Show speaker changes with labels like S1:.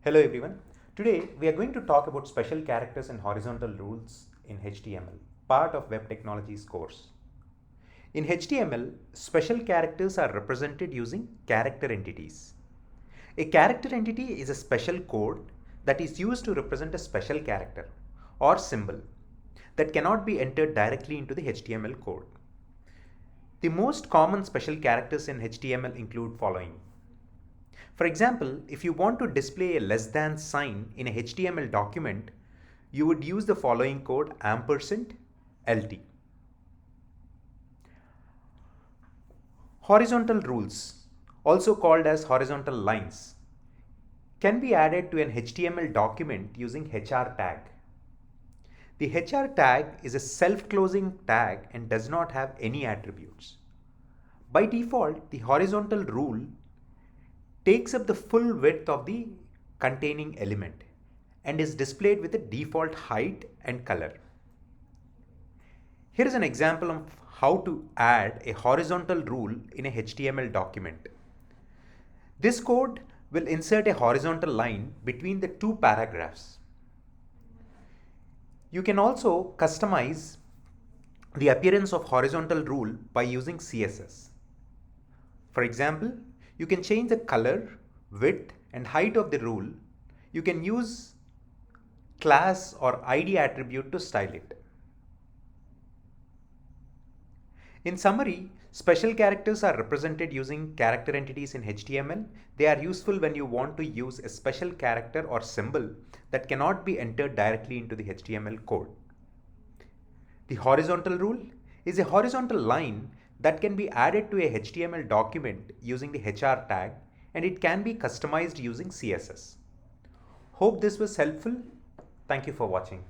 S1: Hello everyone. Today we are going to talk about special characters and horizontal rules in HTML, part of Web Technologies course. In HTML, special characters are represented using character entities. A character entity is a special code that is used to represent a special character or symbol that cannot be entered directly into the HTML code. The most common special characters in HTML include following. For example, if you want to display a less than sign in a HTML document, you would use the following code &LT. Horizontal rules, also called as horizontal lines, can be added to an HTML document using HR tag. The HR tag is a self-closing tag and does not have any attributes. By default, the horizontal rule takes up the full width of the containing element and is displayed with a default height and color. Here is an example of how to add a horizontal rule in a HTML document. This code will insert a horizontal line between the two paragraphs. You can also customize the appearance of horizontal rule by using CSS. For example, you can change the color, width, and height of the rule. You can use class or ID attribute to style it. In summary, special characters are represented using character entities in HTML. They are useful when you want to use a special character or symbol that cannot be entered directly into the HTML code. The horizontal rule is a horizontal line that can be added to a HTML document using the HR tag, and it can be customized using CSS. Hope this was helpful. Thank you for watching.